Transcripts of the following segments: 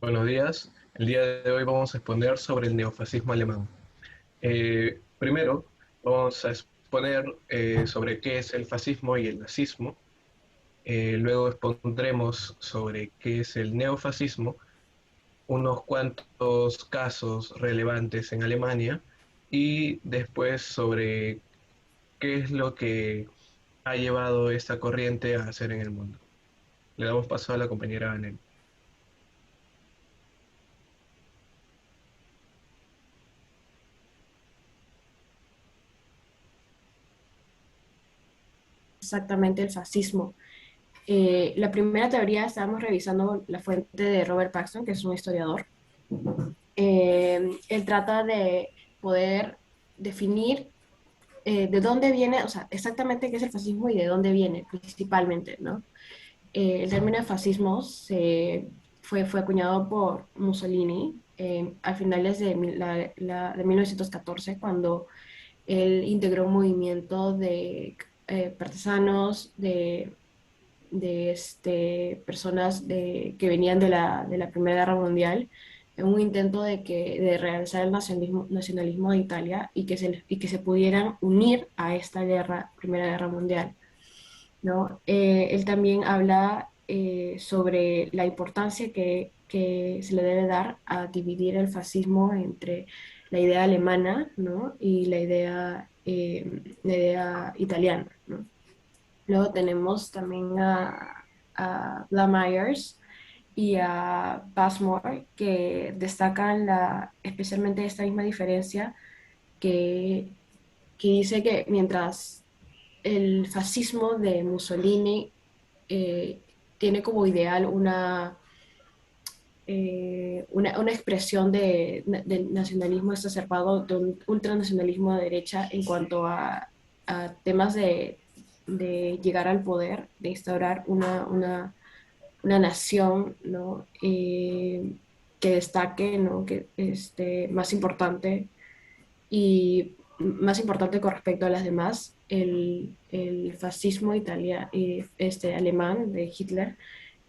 Buenos días. El día de hoy vamos a exponer sobre el neofascismo alemán. Primero, vamos a exponer sobre qué es el fascismo y el nazismo. Luego expondremos sobre qué es el neofascismo, unos cuantos casos relevantes en Alemania y después sobre qué es lo que ha llevado esta corriente a hacer en el mundo. Le damos paso a la compañera Anel. Exactamente el fascismo. La primera teoría, estábamos revisando la fuente de Robert Paxton, que es un historiador. Él trata de poder definir de dónde viene, o sea, exactamente qué es el fascismo y de dónde viene principalmente, ¿no? El término de fascismo fue acuñado por Mussolini a finales de, de 1914, cuando él integró un movimiento de partisanos, personas que venían de la Primera Guerra Mundial, en un intento de realizar el nacionalismo de Italia y que se pudieran unir a esta Primera Guerra Mundial, ¿no? Él también habla sobre la importancia que se le debe dar a dividir el fascismo entre la idea alemana, ¿no? Y la idea italiana, ¿no? Luego tenemos también a Blam Myers y a Passmore, que destacan especialmente esta misma diferencia que, que dice que mientras el fascismo de Mussolini eh, tiene como ideal una expresión de nacionalismo exacerbado, de un ultranacionalismo de derecha en cuanto a temas de llegar al poder, de instaurar una nación, ¿no? Que destaque, ¿no? Que, más importante y más importante con respecto a las demás, el fascismo alemán de Hitler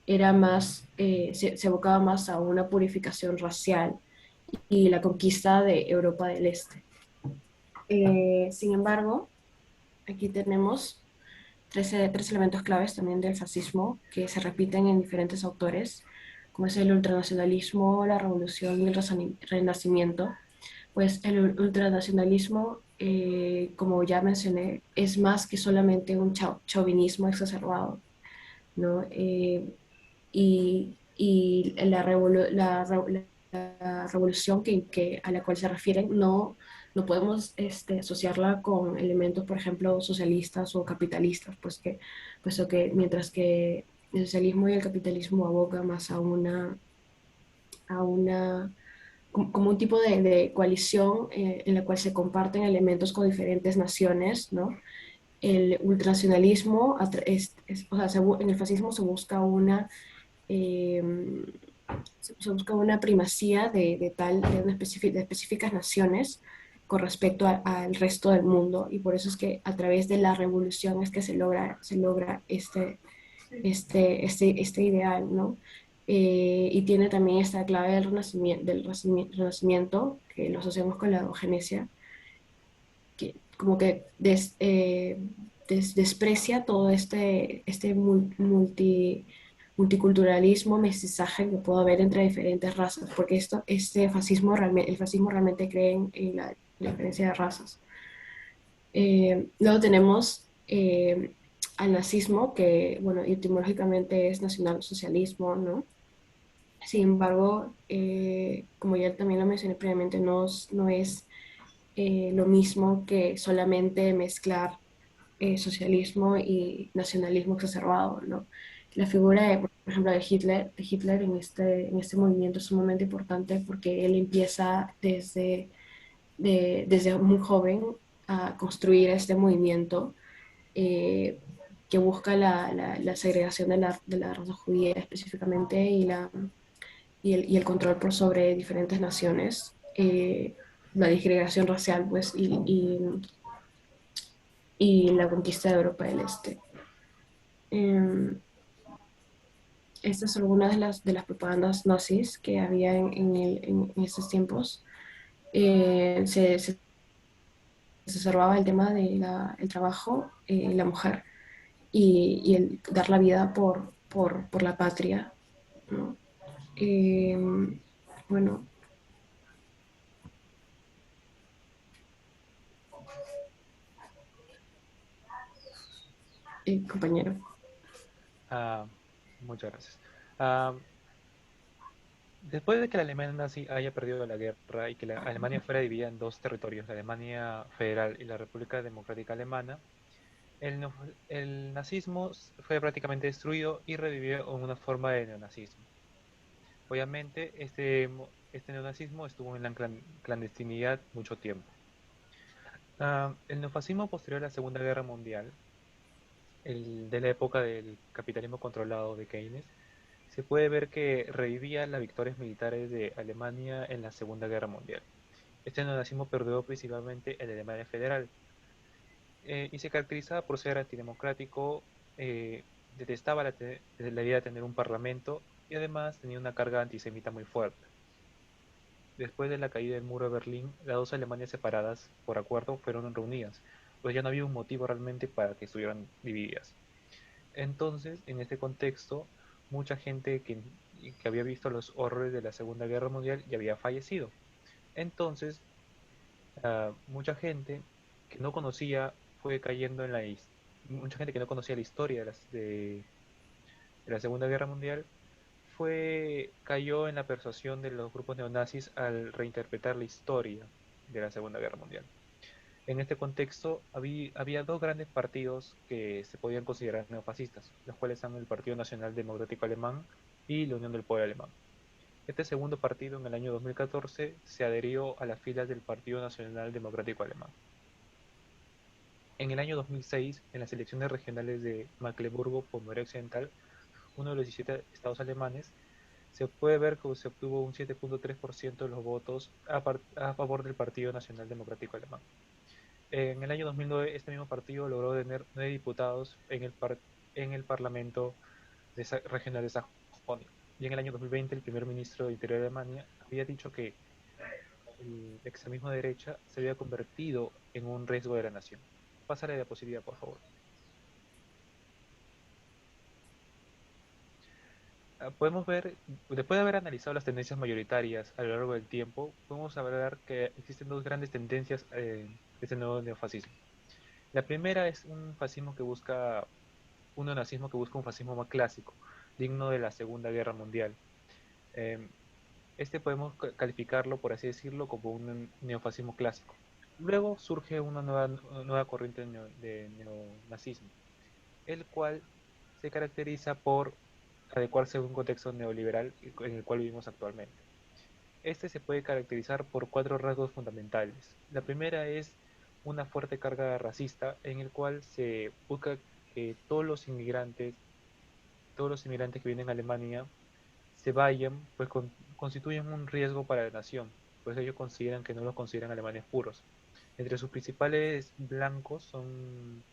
era más, se evocaba más a una purificación racial y la conquista de Europa del Este. Sin embargo, aquí tenemos tres elementos claves también del fascismo que se repiten en diferentes autores, como es el ultranacionalismo, la revolución y el renacimiento. Pues el ultranacionalismo, como ya mencioné, es más que solamente un chauvinismo exacerbado, ¿no? Y la revolución a la cual se refieren no podemos asociarla con elementos, por ejemplo, socialistas o capitalistas, puesto que mientras que el socialismo y el capitalismo abogan más a una como un tipo de coalición en la cual se comparten elementos con diferentes naciones, ¿no? El ultranacionalismo, o sea, en el fascismo eh, se busca una primacía de específicas naciones con respecto al resto del mundo, y por eso es que a través de la revolución es que se logra este ideal, ¿no? Y tiene también esta clave renacimiento, que lo asociamos con la eugenesia, que como que desprecia todo multiculturalismo, mestizaje que puede haber entre diferentes razas, porque el fascismo realmente cree en la diferencia de razas. Luego tenemos al nazismo, que, bueno, etimológicamente es nacionalsocialismo, ¿no? Sin embargo, como ya también lo mencioné previamente, no es lo mismo que solamente mezclar socialismo y nacionalismo exacerbado, ¿no? La figura, por ejemplo, de Hitler en este movimiento es sumamente importante porque él empieza desde muy joven a construir este movimiento eh, que busca la segregación de la raza judía específicamente y el control por sobre diferentes naciones, la disgregación racial, pues, y la conquista de Europa del Este. Eh, Estas son algunas de las propagandas nazis que había en estos tiempos. Se exacerbaba el tema del el trabajo, la mujer y el dar la vida por la patria, ¿no? Eh, bueno, compañero. Ah, muchas gracias. Ah, Después de que la Alemania nazi haya perdido la guerra y que la Alemania fuera dividida en dos territorios, la Alemania Federal y la República Democrática Alemana, el nazismo fue prácticamente destruido y revivió en una forma de neonazismo. Obviamente, este neonazismo estuvo en la clandestinidad mucho tiempo. El neofascismo posterior a la Segunda Guerra Mundial, el de la época del capitalismo controlado de Keynes, se puede ver que revivía las victorias militares de Alemania en la Segunda Guerra Mundial. Este neonazismo perduró principalmente en la Alemania Federal y se caracterizaba por ser antidemocrático, detestaba la idea de tener un parlamento y además tenía una carga antisemita muy fuerte. Después de la caída del muro de Berlín, las dos Alemanias separadas por acuerdo fueron reunidas, pues ya no había un motivo realmente para que estuvieran divididas. Entonces, en este contexto, mucha gente que había visto los horrores de la Segunda Guerra Mundial ya había fallecido. Entonces, mucha gente que no conocía fue cayendo en mucha gente que no conocía la historia de la Segunda Guerra Mundial cayó en la persuasión de los grupos neonazis al reinterpretar la historia de la Segunda Guerra Mundial. En este contexto había dos grandes partidos que se podían considerar neofascistas, los cuales son el Partido Nacional Democrático Alemán y la Unión del Pueblo Alemán. Este segundo partido en el año 2014 se adherió a las filas del Partido Nacional Democrático Alemán. En el año 2006, en las elecciones regionales de Mecklemburgo-Pomerania Occidental, uno de los 17 estados alemanes, se puede ver que se obtuvo un 7.3% de los votos a favor del Partido Nacional Democrático Alemán. En el año 2009, este mismo partido logró tener 9 diputados en el Parlamento regional de Sajonia. Y en el año 2020, el primer ministro de Interior de Alemania había dicho que el extremismo de derecha se había convertido en un riesgo de la nación. Pásale la diapositiva, por favor. Podemos ver, después de haber analizado las tendencias mayoritarias a lo largo del tiempo, podemos hablar que existen dos grandes tendencias de este nuevo neofascismo. La primera es un neonazismo que busca un fascismo más clásico, digno de la Segunda Guerra Mundial. Eh, Este podemos calificarlo, por así decirlo, como un neofascismo clásico. Luego surge una nueva corriente de neonazismo, el cual se caracteriza por adecuarse a un contexto neoliberal en el cual vivimos actualmente. Este se puede caracterizar por cuatro rasgos fundamentales. La primera es una fuerte carga racista en el cual se busca que todos los inmigrantes que vienen a Alemania se vayan, pues constituyen un riesgo para la nación, pues ellos consideran que no los consideran alemanes puros. Entre sus principales blancos son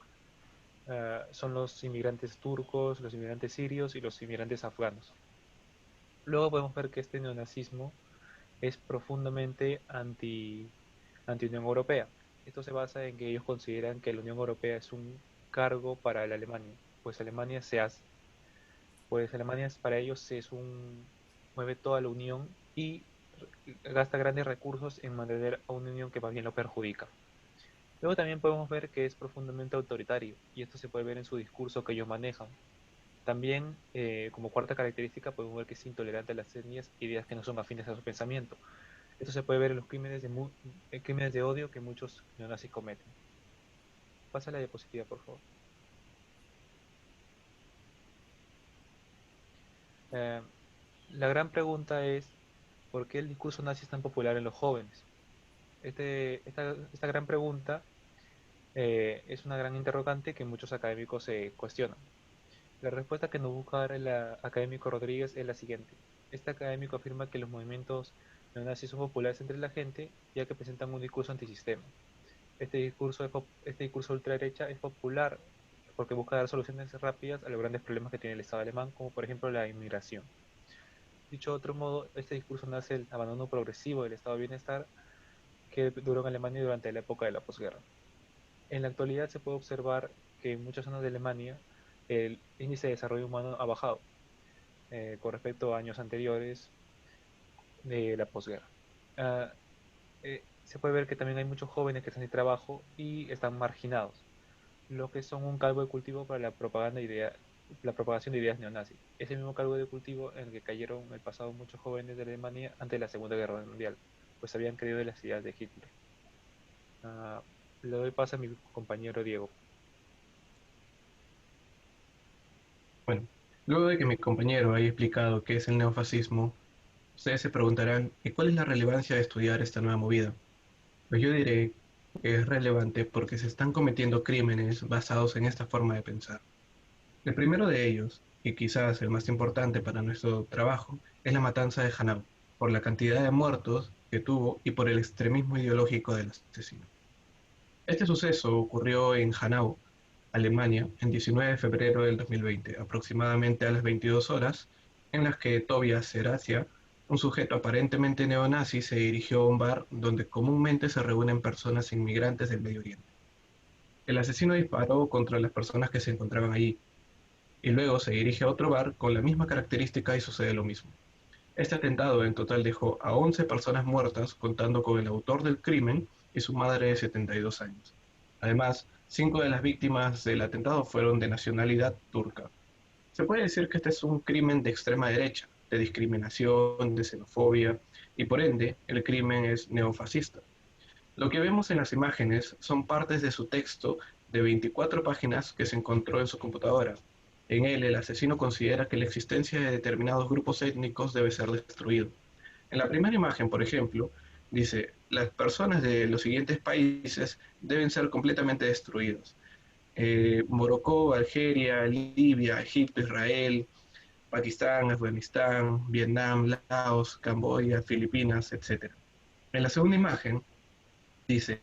los inmigrantes turcos, los inmigrantes sirios y los inmigrantes afganos. Luego podemos ver que este neonazismo es profundamente anti-Unión Europea. Esto se basa en que ellos consideran que la Unión Europea es un cargo para la Alemania, pues Alemania se hace, pues Alemania para ellos mueve toda la Unión y gasta grandes recursos en mantener a una Unión que más bien lo perjudica. Luego también podemos ver que es profundamente autoritario y esto se puede ver en su discurso que ellos manejan. También, como cuarta característica, podemos ver que es intolerante a las etnias y ideas que no son afines a su pensamiento. Esto se puede ver en los crímenes de odio que muchos neonazis cometen. Pasa la diapositiva, por favor. Eh, la gran pregunta es, ¿por qué el discurso nazi es tan popular en los jóvenes? Esta gran pregunta es una gran interrogante que muchos académicos se cuestionan. La respuesta que nos busca dar el académico Rodríguez es la siguiente. Este académico afirma que los movimientos neonazis son populares entre la gente ya que presentan un discurso antisistema. Este discurso ultraderecha es popular porque busca dar soluciones rápidas a los grandes problemas que tiene el Estado alemán, como por ejemplo la inmigración. Dicho de otro modo, este discurso nace del abandono progresivo del estado de bienestar que duró en Alemania durante la época de la posguerra. En la actualidad se puede observar que en muchas zonas de Alemania el índice de desarrollo humano ha bajado con respecto a años anteriores de la posguerra. Ah, Se puede ver que también hay muchos jóvenes que están sin trabajo y están marginados, lo que son un caldo de cultivo para la propagación de ideas neonazis. Ese mismo caldo de cultivo en el que cayeron en el pasado muchos jóvenes de Alemania ante la Segunda Guerra Mundial, pues habían creído en las ideas de Hitler. Ah, Le doy paso a mi compañero Diego. Bueno, luego de que mi compañero haya explicado qué es el neofascismo, ustedes se preguntarán, ¿y cuál es la relevancia de estudiar esta nueva movida? Pues yo diré que es relevante porque se están cometiendo crímenes basados en esta forma de pensar. El primero de ellos, y quizás el más importante para nuestro trabajo, es la matanza de Hanau, por la cantidad de muertos que tuvo y por el extremismo ideológico del asesino. Este suceso ocurrió en Hanau, Alemania, en 19 de febrero del 2020, aproximadamente a las 22 horas, en las que Tobias Seracia, un sujeto aparentemente neonazi, se dirigió a un bar donde comúnmente se reúnen personas inmigrantes del Medio Oriente. El asesino disparó contra las personas que se encontraban allí, y luego se dirige a otro bar con la misma característica y sucede lo mismo. Este atentado en total dejó a 11 personas muertas, contando con el autor del crimen y su madre de 72 años. Además, 5 de las víctimas del atentado fueron de nacionalidad turca. Se puede decir que este es un crimen de extrema derecha, de discriminación, de xenofobia, y por ende, el crimen es neofascista. Lo que vemos en las imágenes son partes de su texto de 24 páginas que se encontró en su computadora. En él, el asesino considera que la existencia de determinados grupos étnicos debe ser destruido. En la primera imagen, por ejemplo, dice, las personas de los siguientes países deben ser completamente destruidas. Morocco, Algeria, Libia, Egipto, Israel, Pakistán, Afganistán, Vietnam, Laos, Camboya, Filipinas, etc. En la segunda imagen dice,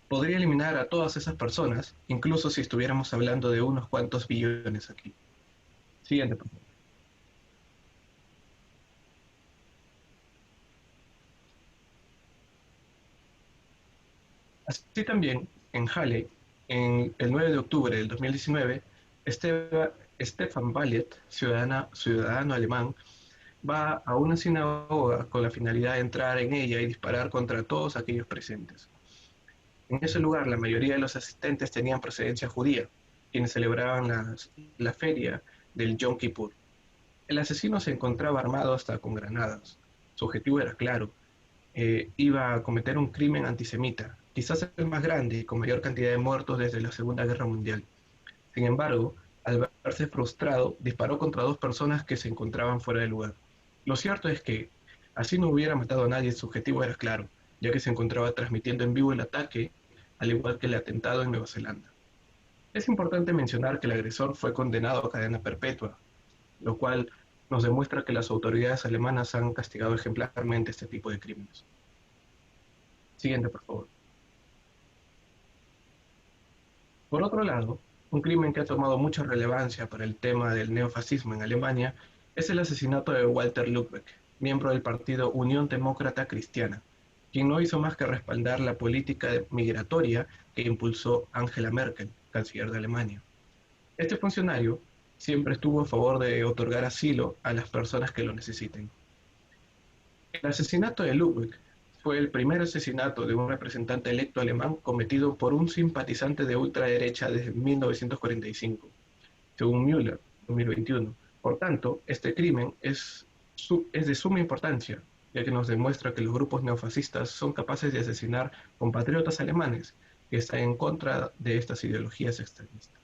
podría eliminar a todas esas personas, incluso si estuviéramos hablando de unos cuantos billones aquí. Siguiente, por favor. Así también, en Halle, en el 9 de octubre del 2019, Stefan Ballet, ciudadano alemán, va a una sinagoga con la finalidad de entrar en ella y disparar contra todos aquellos presentes. En ese lugar, la mayoría de los asistentes tenían procedencia judía, quienes celebraban la feria del Yom Kippur. El asesino se encontraba armado hasta con granadas. Su objetivo era claro, iba a cometer un crimen antisemita, quizás el más grande y con mayor cantidad de muertos desde la Segunda Guerra Mundial. Sin embargo, al verse frustrado, disparó contra dos personas que se encontraban fuera del lugar. Lo cierto es que, así no hubiera matado a nadie, su objetivo era claro, ya que se encontraba transmitiendo en vivo el ataque, al igual que el atentado en Nueva Zelanda. Es importante mencionar que el agresor fue condenado a cadena perpetua, lo cual nos demuestra que las autoridades alemanas han castigado ejemplarmente este tipo de crímenes. Siguiente, por favor. Por otro lado, un crimen que ha tomado mucha relevancia para el tema del neofascismo en Alemania es el asesinato de Walter Lübcke, miembro del partido Unión Demócrata Cristiana, quien no hizo más que respaldar la política migratoria que impulsó Angela Merkel, canciller de Alemania. Este funcionario siempre estuvo a favor de otorgar asilo a las personas que lo necesiten. El asesinato de Ludwig fue el primer asesinato de un representante electo alemán cometido por un simpatizante de ultraderecha desde 1945, según Müller, 2021. Por tanto, este crimen es de suma importancia, ya que nos demuestra que los grupos neofascistas son capaces de asesinar compatriotas alemanes que están en contra de estas ideologías extremistas.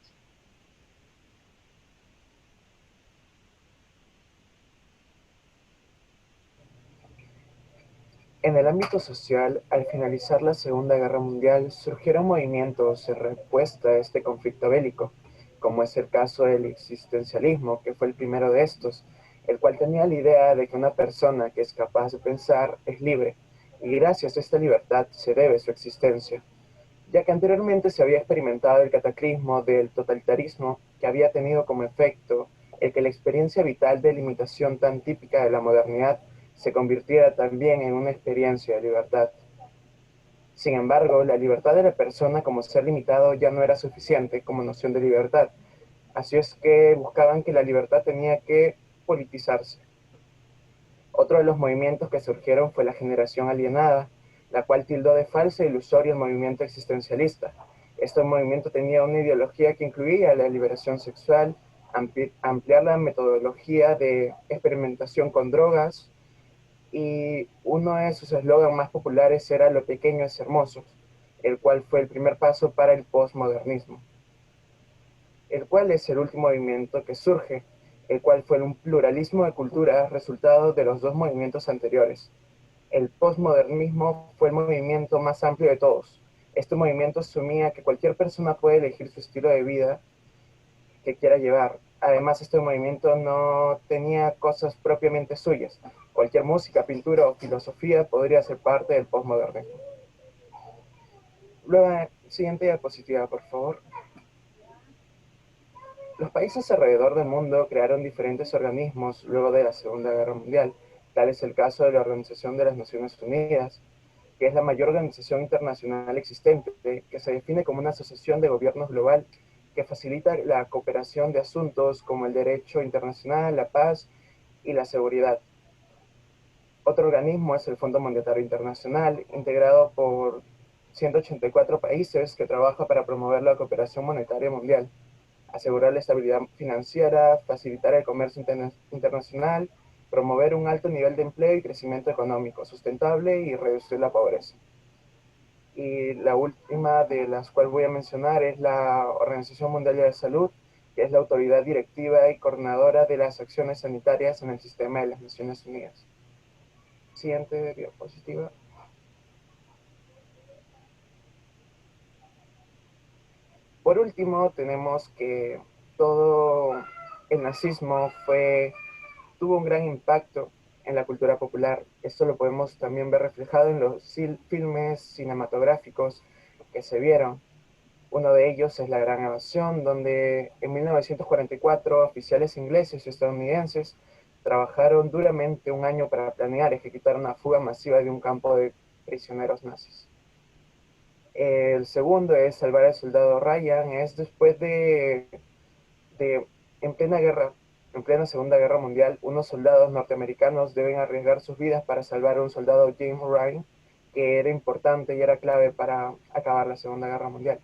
En el ámbito social, al finalizar la Segunda Guerra Mundial, surgieron movimientos en respuesta a este conflicto bélico, como es el caso del existencialismo, que fue el primero de estos, el cual tenía la idea de que una persona que es capaz de pensar es libre, y gracias a esta libertad se debe su existencia. ya que anteriormente se había experimentado el cataclismo del totalitarismo que había tenido como efecto el que la experiencia vital de limitación tan típica de la modernidad se convirtiera también en una experiencia de libertad. Sin embargo, la libertad de la persona como ser limitado ya no era suficiente como noción de libertad, así es que buscaban que la libertad tenía que politizarse. Otro de los movimientos que surgieron fue la generación alienada, la cual tildó de falso e ilusorio el movimiento existencialista. Este movimiento tenía una ideología que incluía la liberación sexual, ampliar la metodología de experimentación con drogas, y uno de sus eslogans más populares era "Lo pequeño es hermoso", el cual fue el primer paso para el postmodernismo, el cual es el último movimiento que surge, el cual fue un pluralismo de culturas resultado de los dos movimientos anteriores. El postmodernismo fue el movimiento más amplio de todos. Este movimiento asumía que cualquier persona puede elegir su estilo de vida que quiera llevar. Además, este movimiento no tenía cosas propiamente suyas. Cualquier música, pintura o filosofía podría ser parte del postmodernismo. Luego, siguiente diapositiva, por favor. Los países alrededor del mundo crearon diferentes organismos luego de la Segunda Guerra Mundial. Tal es el caso de la Organización de las Naciones Unidas, que es la mayor organización internacional existente, que se define como una asociación de gobiernos global que facilita la cooperación de asuntos como el derecho internacional, la paz y la seguridad. Otro organismo es el Fondo Monetario Internacional, integrado por 184 países que trabaja para promover la cooperación monetaria mundial, asegurar la estabilidad financiera, facilitar el comercio internacional, promover un alto nivel de empleo y crecimiento económico sustentable y reducir la pobreza. Y la última de las cuales voy a mencionar es la Organización Mundial de la Salud, que es la autoridad directiva y coordinadora de las acciones sanitarias en el sistema de las Naciones Unidas. Siguiente diapositiva. Por último, tenemos que todo el nazismo tuvo un gran impacto en la cultura popular. Esto lo podemos también ver reflejado en los filmes cinematográficos que se vieron. Uno de ellos es La Gran Evasión, donde en 1944 oficiales ingleses y estadounidenses trabajaron duramente un año para planear y ejecutar una fuga masiva de un campo de prisioneros nazis. El segundo es Salvar al Soldado Ryan, es después de en plena guerra, en plena Segunda Guerra Mundial, unos soldados norteamericanos deben arriesgar sus vidas para salvar a un soldado, James Ryan, que era importante y era clave para acabar la Segunda Guerra Mundial.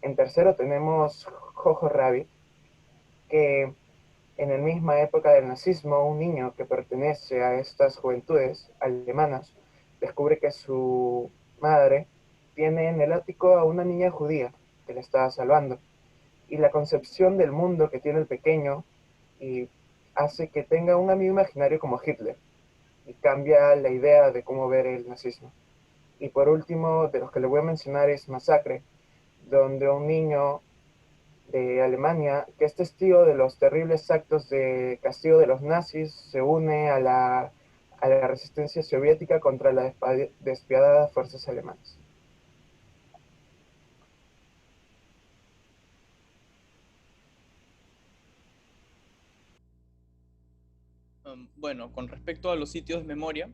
En tercero tenemos Jojo Rabbit, que en la misma época del nazismo, un niño que pertenece a estas juventudes alemanas descubre que su madre tiene en el ático a una niña judía que le está salvando. Y la concepción del mundo que tiene el pequeño y hace que tenga un amigo imaginario como Hitler y cambia la idea de cómo ver el nazismo. Y por último, de los que le voy a mencionar es Masacre, donde un niño de Alemania, que es testigo de los terribles actos de castigo de los nazis, se une a la resistencia soviética contra las despiadadas fuerzas alemanas. Bueno, con respecto a los sitios de memoria,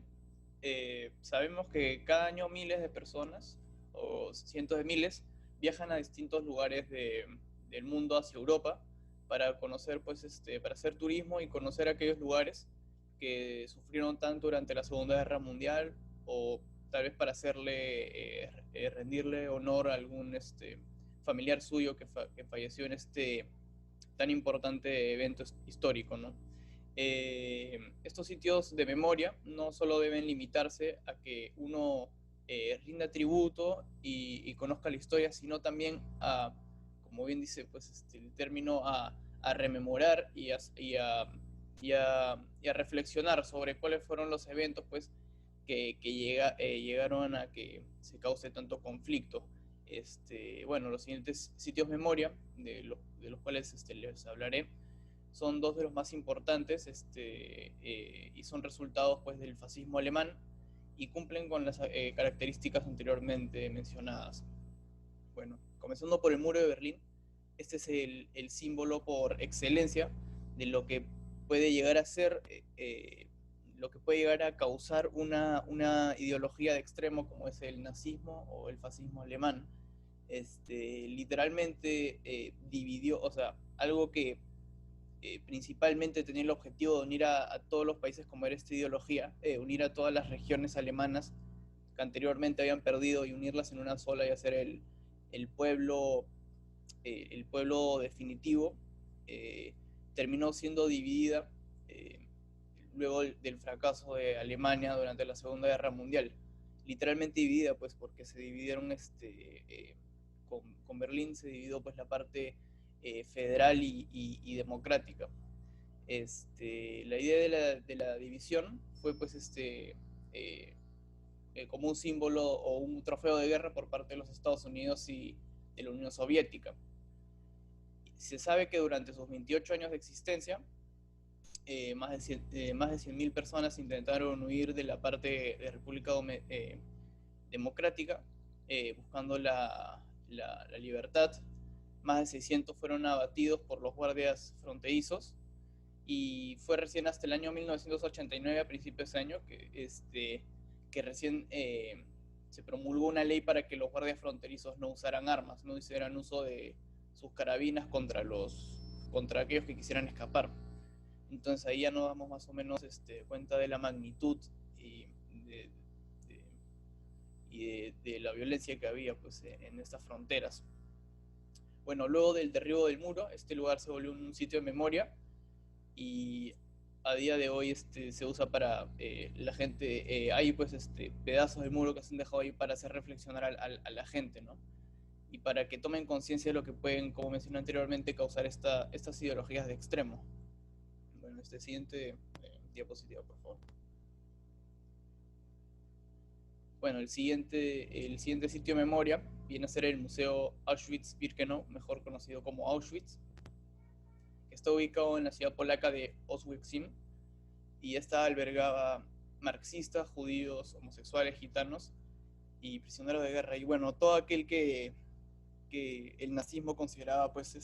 sabemos que cada año miles de personas, o cientos de miles, viajan a distintos lugares del mundo hacia Europa para conocer, pues, para hacer turismo y conocer aquellos lugares que sufrieron tanto durante la Segunda Guerra Mundial, o tal vez para rendirle honor a algún familiar suyo que falleció en este tan importante evento histórico, ¿no? Estos sitios de memoria no solo deben limitarse a que uno rinda tributo y conozca la historia, sino también a, como bien dice pues, el término, a rememorar y a reflexionar sobre cuáles fueron los eventos pues, llegaron a que se cause tanto conflicto. Bueno, los siguientes sitios memoria, de los cuales les hablaré, son dos de los más importantes y son resultados pues, del fascismo alemán y cumplen con las características anteriormente mencionadas. Bueno, comenzando por el muro de Berlín, este es el símbolo por excelencia de lo que puede llegar a ser, lo que puede llegar a causar una ideología de extremo como es el nazismo o el fascismo alemán. Literalmente dividió, o sea, algo que principalmente tenía el objetivo de unir a todos los países como era esta ideología, unir a todas las regiones alemanas que anteriormente habían perdido y unirlas en una sola y hacer el pueblo, el pueblo definitivo, terminó siendo dividida luego del fracaso de Alemania durante la Segunda Guerra Mundial. Literalmente dividida, pues, porque se dividieron, con Berlín se dividió pues la parte federal y democrática. La idea de la división fue pues como un símbolo o un trofeo de guerra por parte de los Estados Unidos y de la Unión Soviética. Se sabe que durante sus 28 años de existencia, más de 100.000 personas intentaron huir de la parte de República Democrática, buscando la libertad. Más de 600 fueron abatidos por los guardias fronterizos, y fue recién hasta el año 1989, a principios de ese año, que recién se promulgó una ley para que los guardias fronterizos no usaran armas, no hicieran uso de sus carabinas contra aquellos que quisieran escapar. Entonces ahí ya nos damos más o menos cuenta de la magnitud y de la violencia que había pues, en estas fronteras. Bueno, luego del derribo del muro, este lugar se volvió un sitio de memoria, y a día de hoy se usa para la gente, hay pues pedazos de muro que se han dejado ahí para hacer reflexionar a la gente, ¿no? Y para que tomen conciencia de lo que pueden, como mencioné anteriormente, causar estas ideologías de extremo. Bueno, siguiente diapositiva, por favor. Bueno, el siguiente sitio de memoria viene a ser el Museo Auschwitz-Birkenau, mejor conocido como Auschwitz, que está ubicado en la ciudad polaca de Oswiecim, y esta albergaba marxistas, judíos, homosexuales, gitanos y prisioneros de guerra. Y bueno, todo aquel que el nazismo consideraba pues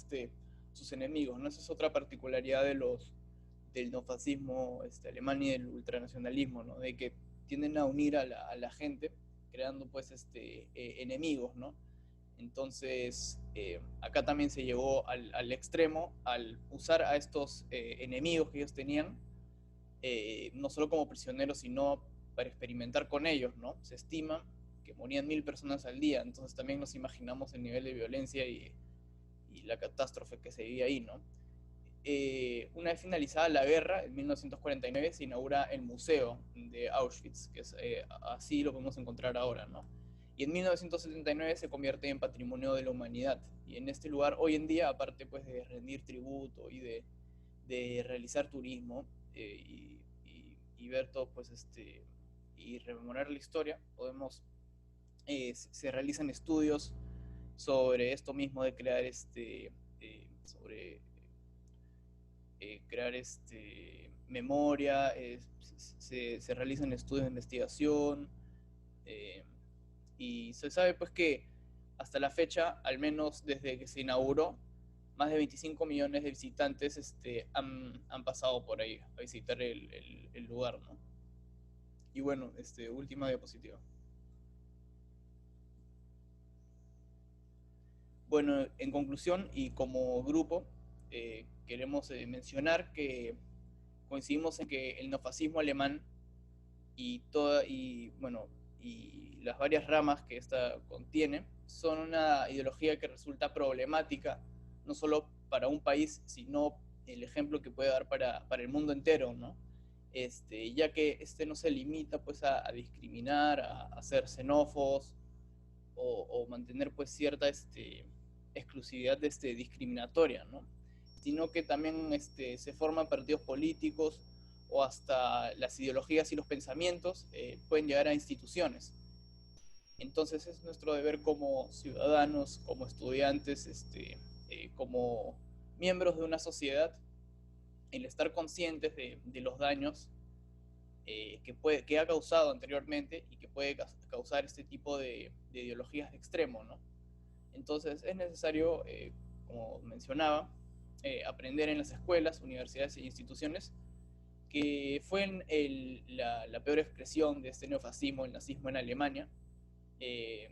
sus enemigos, ¿no? Esa es otra particularidad del neofascismo alemán y del ultranacionalismo, ¿no? De que tienden a unir a la gente creando pues enemigos, ¿no? Entonces acá también se llegó al extremo al usar a estos enemigos que ellos tenían, no solo como prisioneros, sino para experimentar con ellos, ¿no? Se estima que morían 1000 personas al día, entonces también nos imaginamos el nivel de violencia y la catástrofe que se vivía ahí, ¿no? Una vez finalizada la guerra, en 1949 se inaugura el Museo de Auschwitz, que es, así lo podemos encontrar ahora, ¿no? Y en 1979 se convierte en Patrimonio de la Humanidad. Y en este lugar, hoy en día, aparte pues, de rendir tributo y de realizar turismo y ver todo, pues, y rememorar la historia, se realizan estudios sobre esto mismo de crear crear memoria, se realizan estudios de investigación, y se sabe pues que hasta la fecha, al menos desde que se inauguró, más de 25 millones de visitantes han pasado por ahí a visitar el lugar, ¿no? Y bueno, última diapositiva. Bueno, en conclusión y como grupo, queremos mencionar que coincidimos en que el neofascismo alemán y las varias ramas que esta contiene son una ideología que resulta problemática no solo para un país, sino el ejemplo que puede dar para el mundo entero, ¿no? Ya que no se limita pues a discriminar, a ser xenófobos o mantener pues cierta exclusividad discriminatoria, ¿no? Sino que también se forman partidos políticos, o hasta las ideologías y los pensamientos pueden llegar a instituciones. Entonces es nuestro deber como ciudadanos, como estudiantes, como miembros de una sociedad, el estar conscientes de los daños que ha causado anteriormente y que puede causar este tipo de ideologías de extremo, ¿no? Entonces es necesario, como mencionaba, aprender en las escuelas, universidades e instituciones que fue la peor expresión de este neofascismo, el nazismo en Alemania, que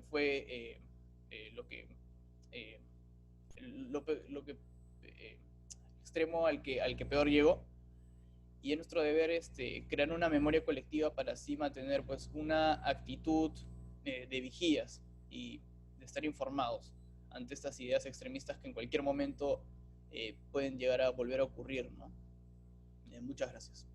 fue lo que extremo al que peor llegó. Y es nuestro deber crear una memoria colectiva para así mantener pues una actitud de vigías y de estar informados ante estas ideas extremistas que en cualquier momento pueden llegar a volver a ocurrir, ¿no? Muchas gracias.